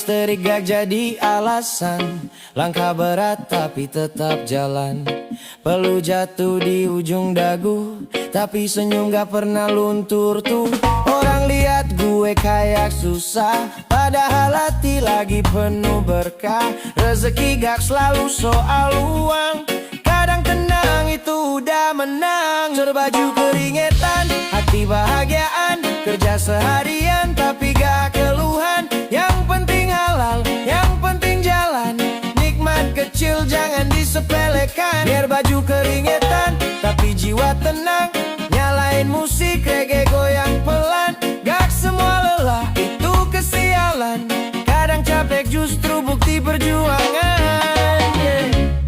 Panas terik gak jadi alasan, langkah berat tapi tetap jalan. Perlu jatuh di ujung dagu, tapi senyum gak pernah luntur tuh. Orang lihat gue kayak susah, padahal hati lagi penuh berkah. Rezeki gak selalu soal uang, kadang tenang itu udah menang. Berbaju keringetan, hati bahagiaan, kerja seharian tapi gak keluhan. Yang penting halal, yang penting jalan. Nikmat kecil jangan disepelekan. Biar baju keringetan tapi jiwa tenang. Nyalain musik reggae goyang pelan. Gak semua lelah itu kesialan, kadang capek justru bukti perjuangan.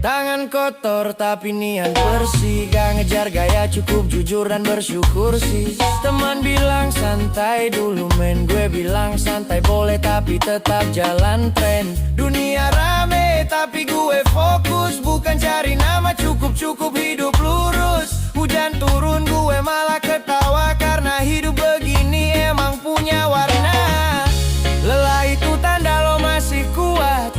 Tangan kotor tapi niat bersih, gak ngejar gaya cukup jujur dan bersyukur sih. Teman bilang santai dulu men, gue bilang santai boleh tapi tetap jalan tren. Dunia rame tapi gue fokus, bukan cari nama cukup hidup lurus. Hujan turun gue malah ketawa, karena hidup begini emang punya warna. Lelah itu tanda lo masih kuat,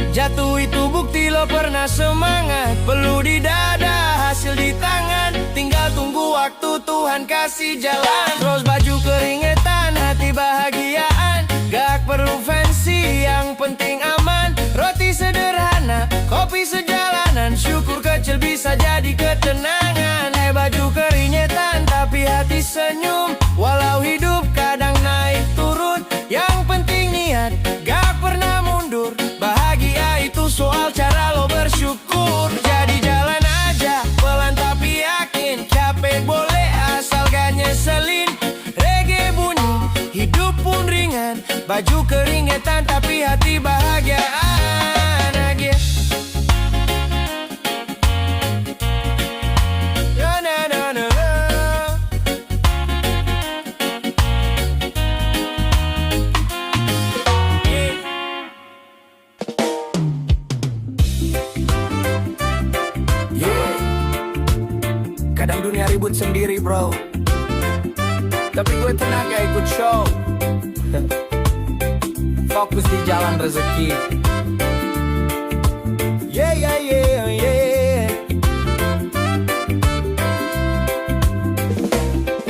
jatuh itu bukti lo pernah semangat. Perlu di dada, hasil di tangan, tinggal tunggu waktu Tuhan kasih jalan. Terus baju keringetan, hati bahagiaan, gak perlu fancy, yang penting aman. Roti sederhana, kopi sejalanan, syukur kecil bisa jadi ketenangan. Baju keringetan tapi hati senyum, walau hidup kadang naik turun. Yang penting niat, gak pernah mundur. Bahagia itu soal cara lo bersyukur. Jadi jalan aja, pelan tapi yakin. Capek boleh asal gak nyeselin. Reggae bunyi, hidup pun ringan. Baju keringetan tapi hati bahagiaan aja. Kadang dunia ribut sendiri bro, tapi gue tenang gak ikut show. Fokus di jalan rezeki. Yeah.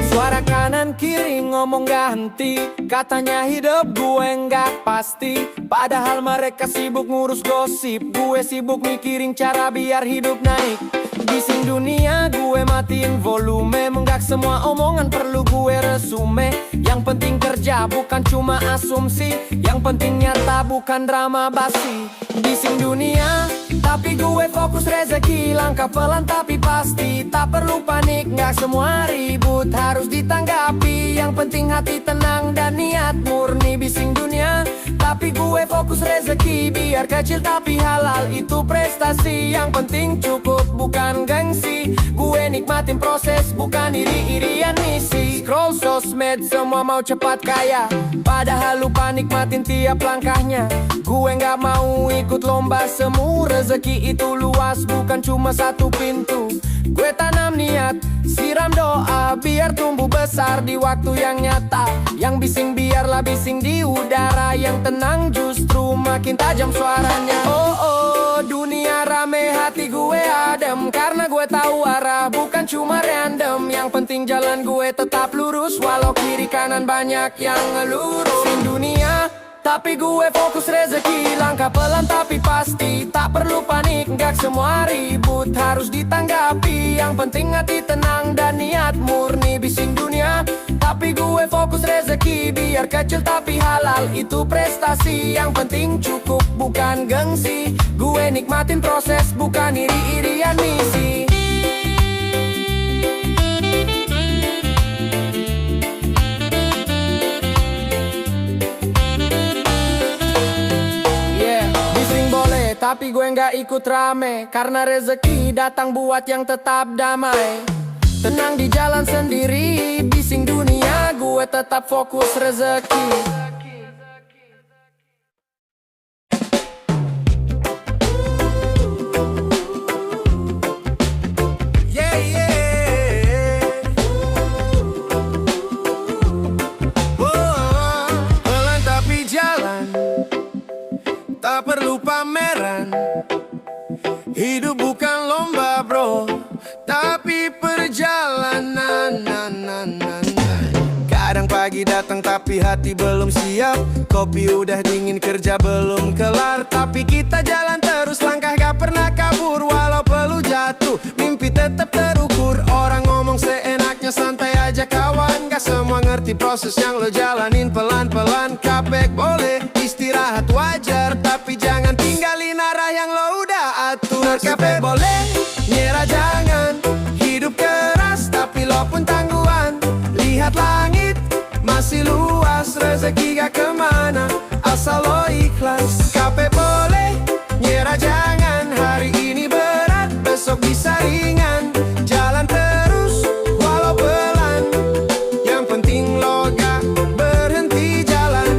Suara kanan kiri ngomong gak henti, katanya hidup gue gak pasti. Padahal mereka sibuk ngurus gosip, gue sibuk mikirin cara biar hidup naik. Bising dunia gue matiin volume, menggak semua omongan perlu gue resume. Yang penting kerja bukan cuma asumsi, yang penting nyata bukan drama basi. Bising dunia tapi gue fokus rezeki, langkah pelan tapi pasti. Tak perlu panik, gak semua ribut harus ditanggapi. Yang penting hati tenang dan niat murni. Bising dunia tapi gue fokus rezeki, biar kecil tapi halal itu prestasi. Yang penting cukup bukan gengsi, gue nikmatin proses bukan iri-irian misi. Scroll sosmed semua mau cepat kaya, padahal lupa nikmatin tiap langkahnya. Gue gak mau ikut lomba semu, rezeki itu luas bukan cuma satu pintu. Gue tanam niat, siram doa, biar tumbuh besar di waktu yang nyata. Yang bising biarlah bising di udara, yang tenang justru makin tajam suaranya. Oh, dunia rame hati gue adem, karena gue tahu arah bukan cuma random. Yang penting jalan gue tetap lurus, walau kiri kanan banyak yang ngelurus. Sing dunia tapi gue fokus rezeki, langkah pelan tapi pasti. Tak perlu panik, gak semua ribut harus ditanggapi. Yang penting hati tenang dan niat murni. Bising dunia tapi gue fokus rezeki, biar kecil tapi halal itu prestasi. Yang penting cukup bukan gengsi, gue nikmatin proses bukan iri-irian misi. Tapi gue gak ikut rame, karena rezeki datang buat yang tetap damai. Tenang di jalan sendiri, bising dunia gue tetap fokus rezeki. Hidup bukan lomba bro, tapi perjalanan. Kadang pagi datang tapi hati belum siap. Kopi udah dingin, kerja belum kelar, tapi kita jalan terus, langkah gak pernah kabur. Walau perlu jatuh, mimpi tetap terukur. Orang ngomong seenaknya, santai aja kawan. Gak semua ngerti proses yang lo jalanin pelan-pelan. Capek boleh, istirahat wajar, tapi jangan tinggalin arah yang lo udah atur. Capek boleh, nyerah jangan. Hidup keras tapi lo pun tangguhan. Lihat langit masih luas, rezeki gak kemana asal lo ikhlas. Capek boleh, nyerah jangan. Hari ini berat, besok bisa ringan. Jalan terus walau pelan, yang penting lo gak berhenti jalan.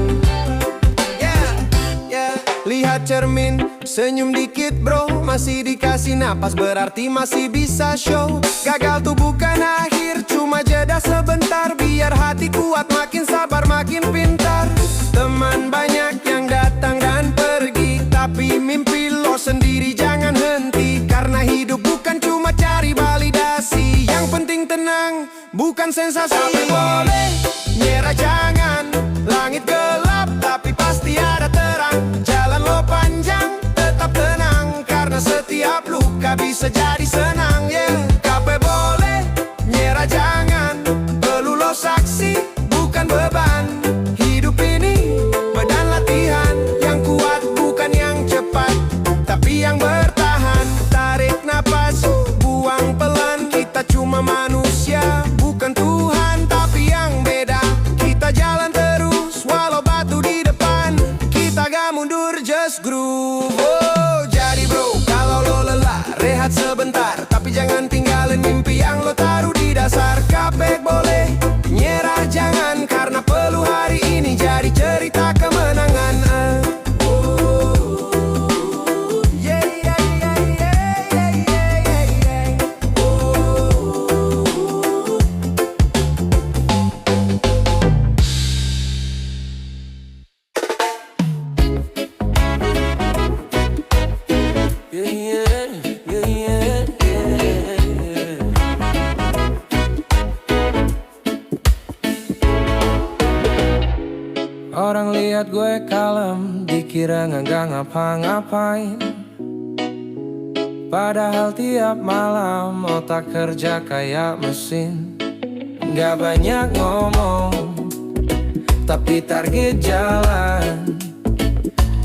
Lihat cermin, senyum dikit bro. Masih dikasih napas, berarti masih bisa show. Gagal tuh bukan akhir, cuma jeda sebentar. Biar hati kuat, makin sabar makin pintar. Teman banyak yang datang dan pergi, tapi mimpi lo sendiri jangan henti. Karena hidup bukan cuma cari validasi, yang penting tenang, bukan sensasi. Capek boleh, nyerah jangan. Langit gelap, tapi pasti ada terang. Jalan lo panjang, tetap tenang. Karena setiap luka bisa jadi senang, Capek boleh, nyerah jangan. Perlu lo saksi, bukan beban. Hidup ini badan latihan, yang kuat bukan yang cepat, tapi yang bertahan. Tarik napas, buang pelan. Kita cuma manusia, bukan Tuhan, tapi yang beda. Kita jalan terus, walau batu di depan. Kita gak mundur, just groove. Jadi bro, kalau lo lelah, rehat sebentar, tapi jangan tinggalin mimpi yang lo taruh di dasar. Capek boleh, nyerah jangan, karena perlu hari ini jadi cerita kemenangan. Orang lihat gue kalem, dikira nggak ngapa-ngapain. Padahal tiap malam otak kerja kayak mesin. Nggak banyak ngomong, tapi target jalan.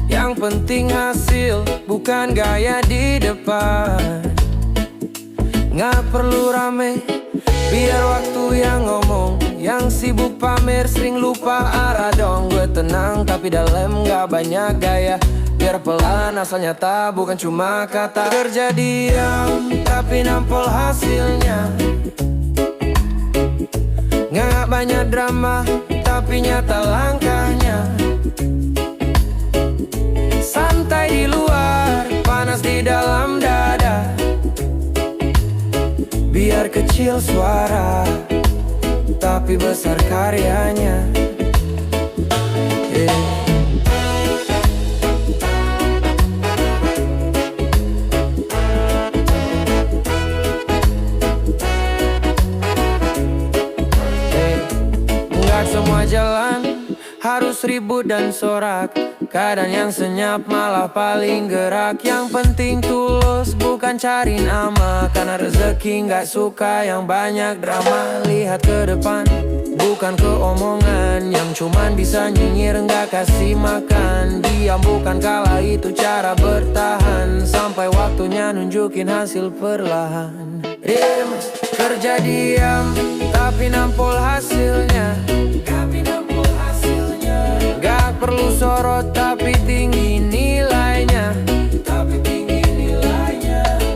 Yang penting hasil, bukan gaya di depan. Nggak perlu rame, biar waktu yang ngomong. Yang sibuk pamer sering lupa arah dong. Gue tenang tapi dalam gak banyak gaya. Biar pelan asal nyata, bukan cuma kata. Kerja diam tapi nampol hasilnya. Gak banyak drama tapi nyata langkahnya. Santai di luar, panas di dalam dada. Biar kecil suara, tapi besar karyanya. Nggak semua jalan harus ribut dan sorak. Kadang yang senyap malah paling gerak. Yang penting tulus, bukan cari nama. Karena rezeki nggak suka yang banyak drama. Lihat ke depan, bukan ke omongan yang cuman bisa nyinyir nggak kasih makan. Diam bukan kalah, itu cara bertahan. Sampai waktunya nunjukin hasil perlahan. Kerja diam tapi nampol hasilnya. Gak perlu sorot tapi tinggi nilainya.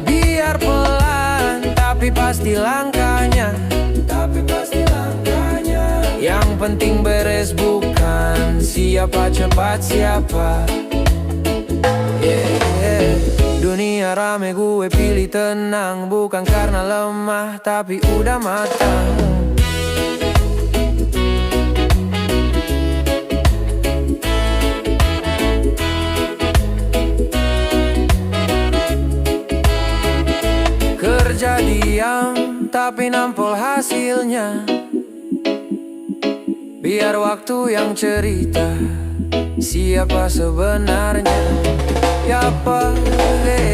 Biar pelan tapi pasti langkahnya. Yang penting beres, bukan siapa cepat siapa. Dunia rame, gue pilih tenang. Bukan karena lemah tapi udah matang. tapi nampol hasilnya. Biar waktu yang cerita siapa sebenarnya. Ya boleh.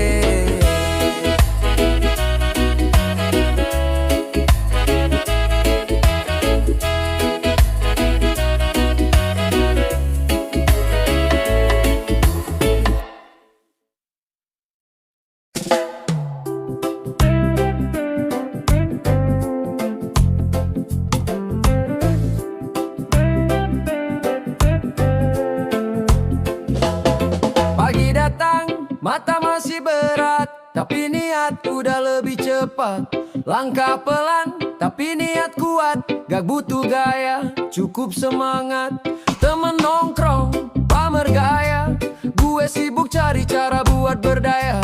Mata masih berat, tapi niat udah lebih cepat. Langkah pelan, tapi niat kuat. Gak butuh gaya, cukup semangat. Temen nongkrong, pamer gaya. Gue sibuk cari cara buat berdaya.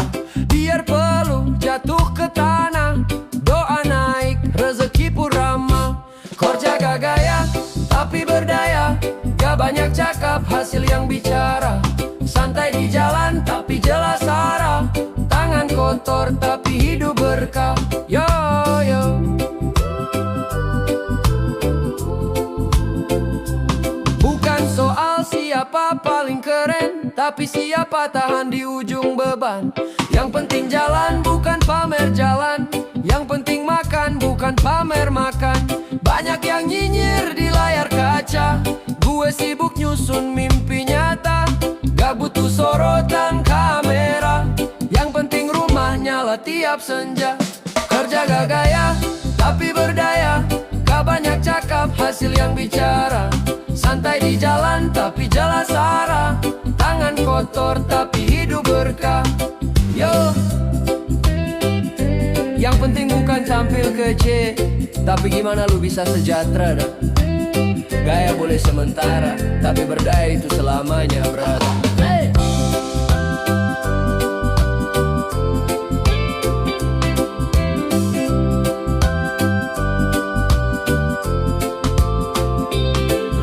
Biar peluh jatuh ke tanah, doa naik, rezeki pun ramah. Kerja gak gaya, tapi berdaya. Gak banyak cakap, hasil yang bicara. Santai di jalan tapi jelas arah. Tangan kotor tapi hidup berkah. Yo yo. Bukan soal siapa paling keren, tapi siapa tahan di ujung beban. Yang penting jalan bukan pamer jalan. Yang penting makan bukan pamer makan. Banyak yang nyinyir di layar kaca. Gue sibuk nyusun mimpi nyata. Gak butuh sorotan kamera. Yang penting rumah nyala tiap senja. Kerja gak gaya, tapi berdaya. Gak banyak cakap, hasil yang bicara. Santai di jalan, tapi jelas arah. Tangan kotor, tapi hidup berkah. Yo. Yang penting bukan tampil kece, tapi gimana lu bisa sejahtera dah. Gaya boleh sementara, tapi berdaya itu selamanya, brother. Hey!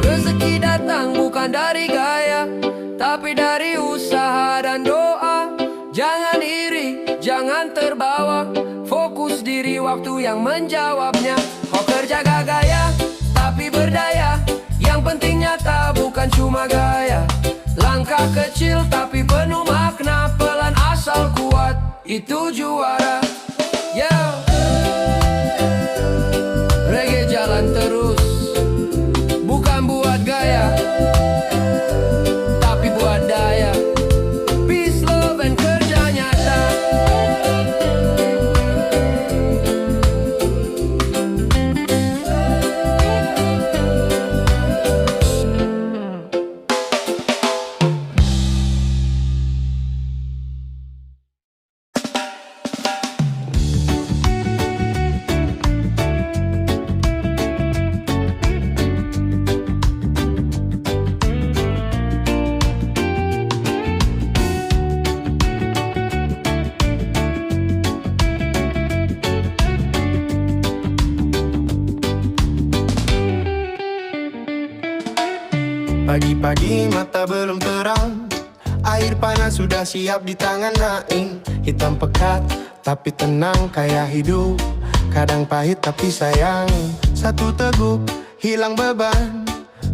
Rezeki datang bukan dari gaya, tapi dari usaha dan doa. Jangan iri, jangan terbawa. Fokus diri waktu yang menjawabnya. Kau kerja gak gaya, tapi berdaya. Yang penting nyata bukan cuma gaya. Langkah kecil tapi penuh makna. Pelan asal kuat, itu juara. Yeah. Reggae jalan terus, bukan buat gaya, tapi buat daya. Peace, love, and kerja nyata. Pagi-pagi mata belum terang, air panas sudah siap di tangan Naim. Hitam pekat tapi tenang kayak hidup. Kadang pahit tapi sayang. Satu teguk hilang beban.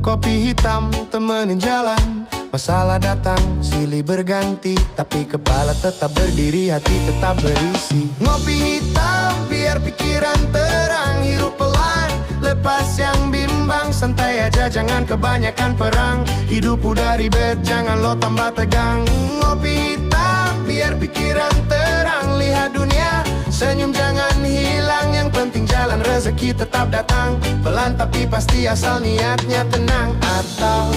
Kopi hitam temenin jalan. Masalah datang silih berganti, tapi kepala tetap berdiri, hati tetap berisi. Ngopi hitam biar pikiran terang. Hirup pelan, lepas yang bimbang. Santai aja jangan kebanyakan perang. Hidup udah ribet jangan lo tambah tegang. Ngopi hitam biar pikiran terang. Lihat dunia, senyum jangan hilang. Yang penting jalan rezeki tetap datang. Pelan tapi pasti asal niatnya tenang. Atau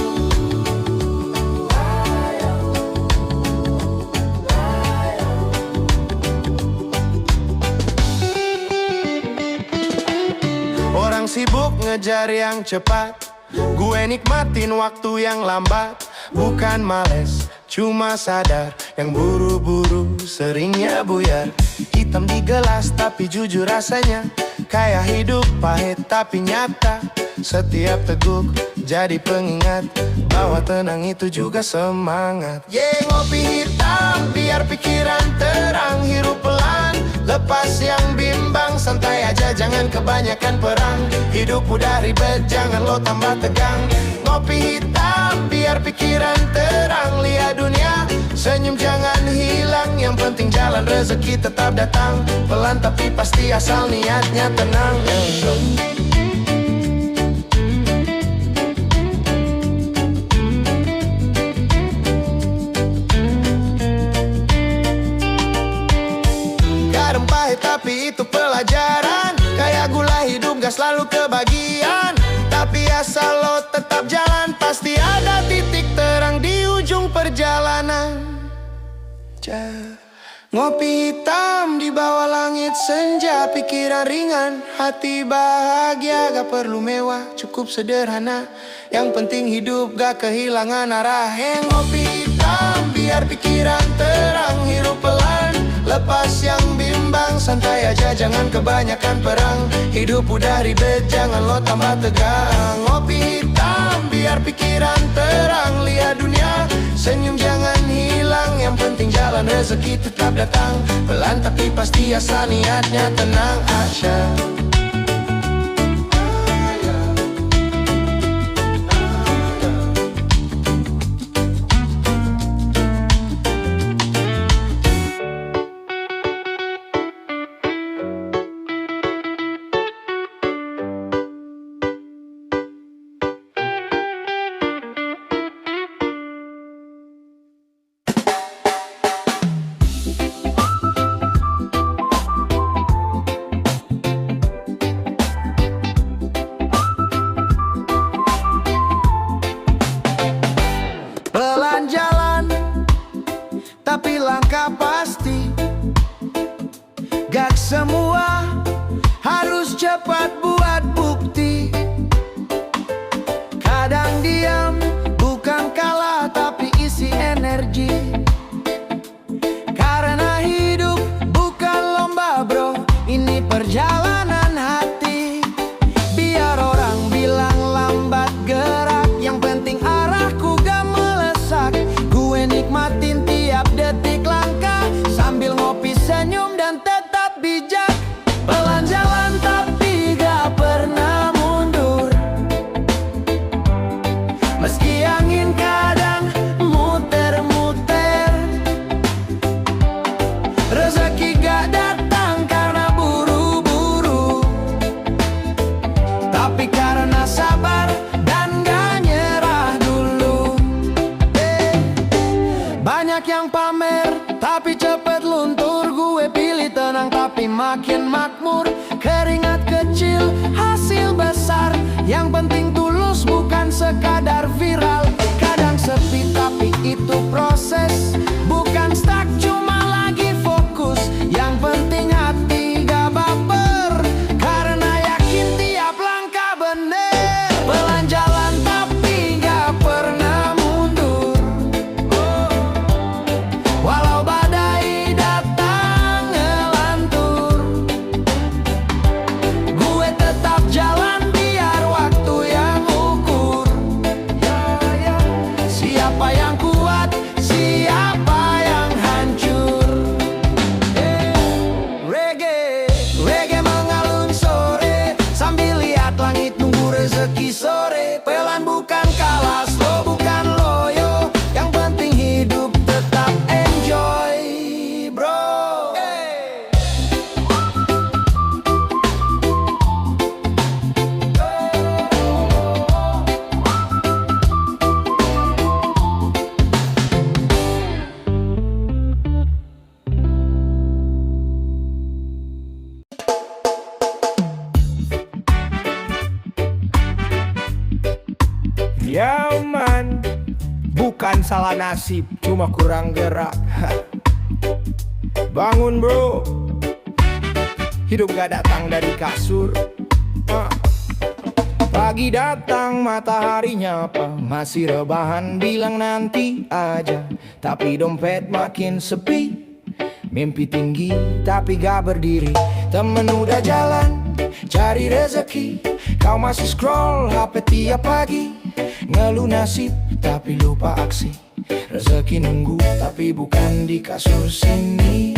orang sibuk ngejar yang cepat, gue nikmatin waktu yang lambat. Bukan males, cuma sadar yang buru-buru seringnya buyar. Hitam di gelas tapi jujur rasanya kayak hidup pahit tapi nyata. Setiap teguk jadi pengingat bahwa tenang itu juga semangat. Ngopi hitam biar pikiran terang. Hirup pelan, Lepas yang bimbang, santai aja jangan kebanyakan perang. Hidup udah ribet, jangan lo tambah tegang. Ngopi hitam biar pikiran terang. Lihat dunia, senyum jangan hilang. Yang penting jalan rezeki tetap datang. Pelan tapi pasti asal niatnya tenang. Kadang pahit tapi itu pelajaran. Kayak gula hidup gak selalu kebagian. Tapi asal lo tetap jalan, pasti ada titik terang di ujung perjalanan. Ngopi hitam di bawah langit senja. Pikiran ringan, hati bahagia. Gak perlu mewah, cukup sederhana. Yang penting hidup gak kehilangan arah. Ngopi hitam biar pikiran terang. Hidup pelan, lepas yang bimbang. Santai aja jangan kebanyakan perang. Hidup udah ribet jangan lo tambah tegang. Ngopi hitam biar pikiran terang. Lihat dunia, senyum jangan hilang. Yang penting jalan rezeki tetap datang. Pelan tapi pasti asal niatnya tenang aja. Pelan jalan, tapi langkah pasti. Gak semua harus cepat buat bukti. Kadang diam bukan kalah tapi isi energi. Karena hidup bukan lomba bro, ini perjalanan hati. Biar orang bilang lambat gerak, yang penting arahku gak melesak. Gue nikmatin tiap detik langkah, sambil ngopi senyum dan tetap bijak. Pelan jalan tapi gak pernah mundur. Meski angin kadang muter-muter. Rezeki gak datang karena buru-buru, tapi karena sabar dan gak nyerah dulu. Banyak yang pamer tapi cepet luntur. Gue pilih tenang tapi makin makmur. Keringat kecil hasil besar. Yang penting tulus bukan sekadar viral. Kadang sepi tapi itu proses, bukan stuck cuma lagi fokus. Yang penting hati gak baper, karena yakin tiap langkah bener. Pelan jalan tapi gak pernah mundur. Walau badai datang ngelantur, gue tetap jalan biar waktu yang ukur. Siapa yang kuat, siapa yang hancur. Reggae mengalun sore, sambil lihat langit nunggu rezeki sore. Pelan bukan kalah, slow bukan loyo. Yang penting hidup tetap enjoy bro. Ya man, bukan salah nasib, cuma kurang gerak. Bangun bro, hidup gak datang dari kasur. Pagi datang mataharinya apa, masih rebahan bilang nanti aja. Tapi dompet makin sepi, mimpi tinggi tapi gak berdiri. Temen udah jalan cari rezeki, kau masih scroll HP tiap pagi. Ngeluh nasib tapi lupa aksi. Rezeki nunggu tapi bukan di kasur sini.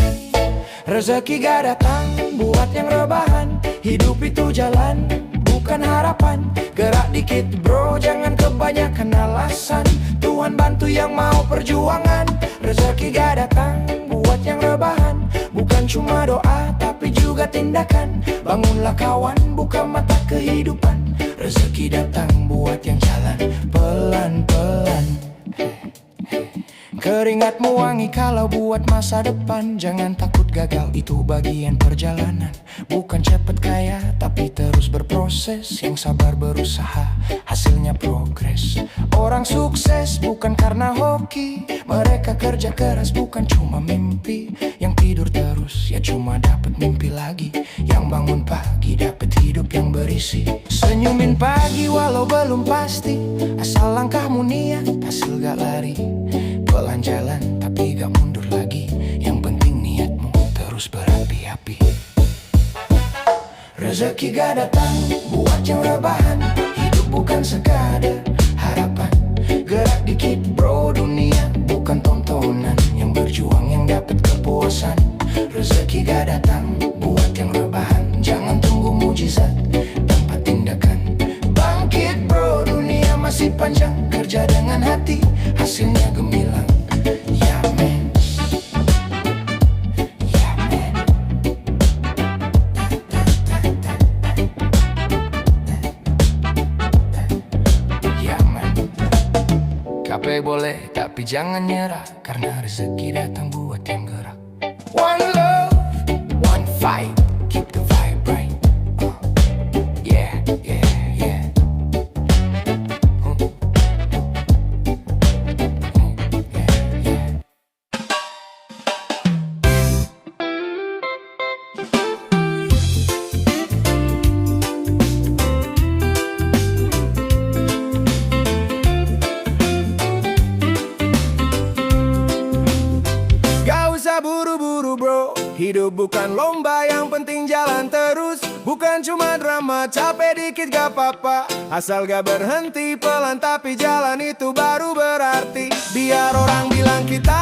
Rezeki gak datang buat yang rebahan. Hidup itu jalan, bukan harapan. Gerak dikit bro, jangan kebanyakan alasan. Tuhan bantu yang mau perjuangan. Rezeki gak datang buat yang rebahan. Bukan cuma doa, tapi juga tindakan. Bangunlah kawan, buka mata kehidupan. Rezeki datang buat yang jalan pelan-pelan. Keringatmu wangi kalau buat masa depan. Jangan takut gagal, itu bagian perjalanan. Bukan cepet kaya, tapi terus berproses. Yang sabar berusaha, hasilnya progres. Orang sukses bukan karena hoki. Mereka kerja keras, bukan cuma mimpi. Yang tidur terus, ya cuma dapat mimpi lagi. Yang bangun pagi, dapat hidup yang berisi. Senyumin pagi walau belum pasti. Asal langkahmu niat, hasil gak lari. Pelan jalan tapi gak mundur lagi. Yang penting niatmu terus berapi-api. Rezeki gak datang buat yang rebahan. Hidup bukan sekadar harapan. Gerak dikit bro, dunia bukan tontonan. Yang berjuang yang dapat kepuasan. Rezeki gak datang buat yang rebahan. Jangan tunggu mujizat tanpa tindakan. Bangkit bro, dunia masih panjang. Kerja dengan hati, hasilnya gemilang. Ya men, ya men. Ya men. Capek boleh tapi jangan nyerah. Karena rezeki datang buat yang gerak. One love, one fight. Keep the vibe right. Yeah, yeah, yeah. Buru-buru bro, hidup bukan lomba, yang penting jalan terus. Bukan cuma drama, capek dikit gak apa-apa. Asal gak berhenti, pelan tapi jalan itu baru berarti. Biar orang bilang kita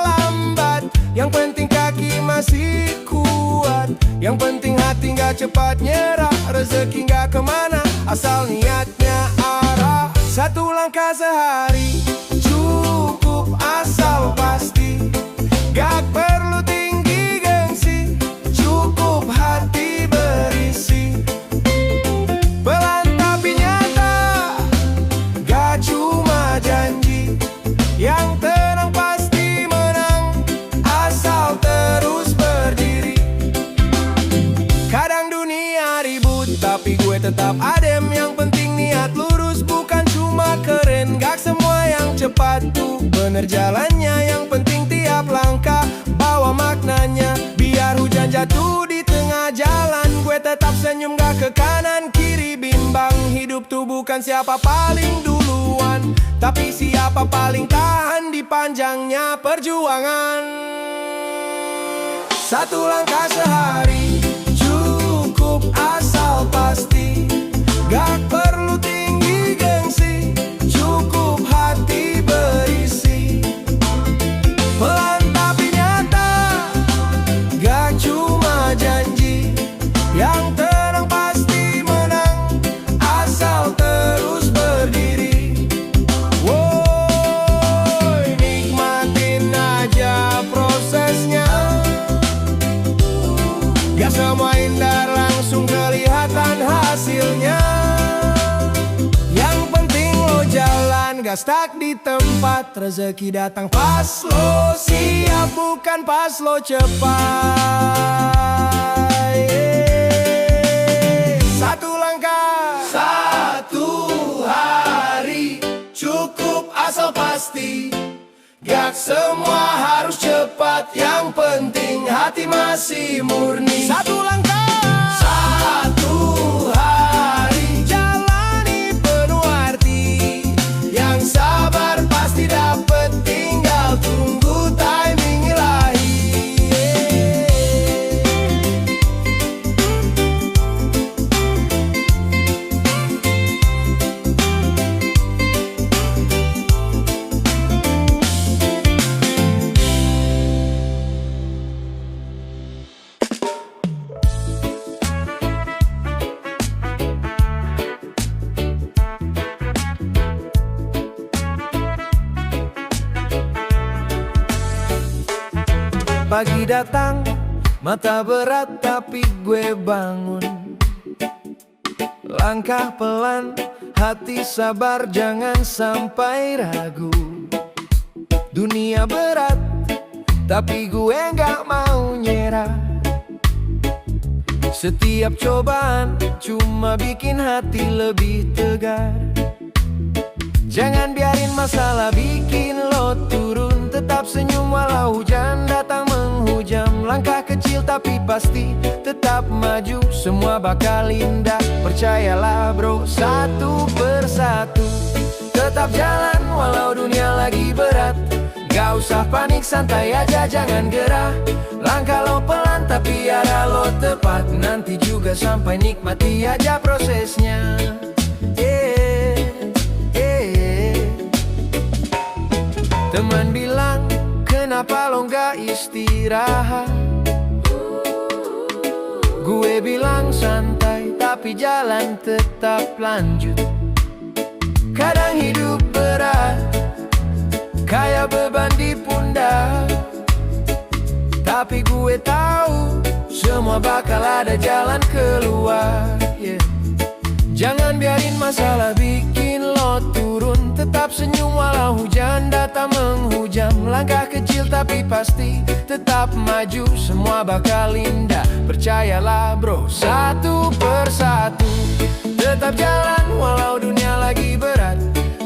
lambat, yang penting kaki masih kuat. Yang penting hati gak cepat nyerah. Rezeki gak kemana, asal niatnya arah. Satu langkah sehari, cukup asal pasti. Gak perlu tinggi gengsi, cukup hati berisi. Pelan tapi nyata, gak cuma janji. Yang tenang pasti menang, asal terus berdiri. Kadang dunia ribut, tapi gue tetap adem. Yang penting niat lurus, bukan cuma keren. Gak semua yang cepat tuh bener jalannya. Yang penting tiap langkah bawa maknanya. Biar hujan jatuh di tengah jalan, gue tetap senyum gak ke kanan kiri bimbang. Hidup tuh bukan siapa paling duluan, tapi siapa paling tahan di panjangnya perjuangan. Satu langkah sehari, cukup asal pasti. Gak perlu tinggi gengsi, cukup hati berisi. Pelan tapi nyata, gak cuma janji. Yang tenang pasti menang, asal terus berdiri. Woi, nikmatin aja prosesnya. Gak semua indah langsung kelihatan hasilnya. Yang penting lo jalan, gak stuck di tempat. Rezeki datang pas lo siap, bukan pas lo cepat. Satu langkah, satu hari, cukup asal pasti. Gak semua harus cepat, yang penting hati masih murni. Satu langkah, satu hari, jalani penuh arti. Yang sabar pasti dapet, tinggal tunggu timing ilahi. Pagi datang, mata berat tapi gue bangun. Langkah pelan, hati sabar, jangan sampai ragu. Dunia berat, tapi gue gak mau nyerah. Setiap cobaan cuma bikin hati lebih tegar. Jangan biarin masalah bikin lo turun. Tetap senyum walau hujan datang menghujam. Langkah kecil tapi pasti tetap maju. Semua bakal indah, percayalah bro. Satu persatu tetap jalan walau dunia lagi berat. Gak usah panik, santai aja, jangan gerah. Langkah lo pelan tapi arah lo tepat. Nanti juga sampai, nikmati aja prosesnya. Teman bilang, kenapa lo gak istirahat? Gue bilang santai, tapi jalan tetap lanjut. Kadang hidup berat, kayak beban di pundak. Tapi gue tahu, semua bakal ada jalan keluar, yeah. Jangan biarin masalah bikin lo turun. Tetap senyum walau hujan datang menghujam. Langkah kecil tapi pasti tetap maju. Semua bakal indah, percayalah bro. Satu persatu tetap jalan walau dunia lagi berat.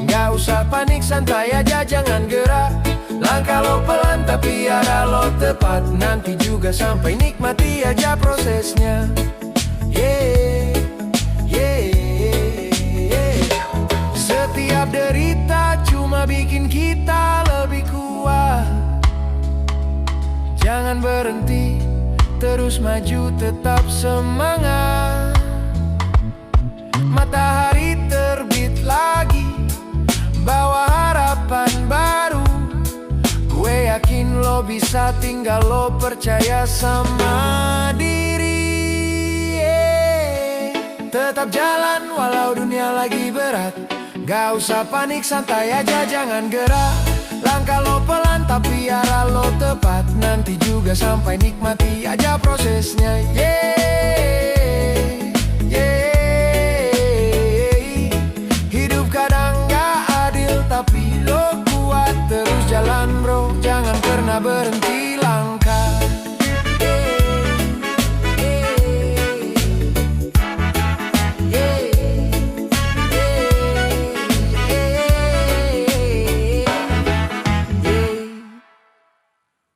Gak usah panik, santai aja, jangan gerak. Langkah lo pelan tapi arah lo tepat. Nanti juga sampai, nikmati aja prosesnya. Setiap derita cuma bikin kita lebih kuat. Jangan berhenti, terus maju, tetap semangat. Matahari terbit lagi, bawa harapan baru. Gue yakin lo bisa, tinggal lo percaya sama diri. Tetap jalan walau dunia lagi berat. Gak usah panik, santai aja, jangan gerak. Langkah lo pelan tapi arah lo tepat. Nanti juga sampai, nikmati aja prosesnya. Hidup kadang gak adil tapi lo kuat terus jalan bro. Jangan pernah berhenti.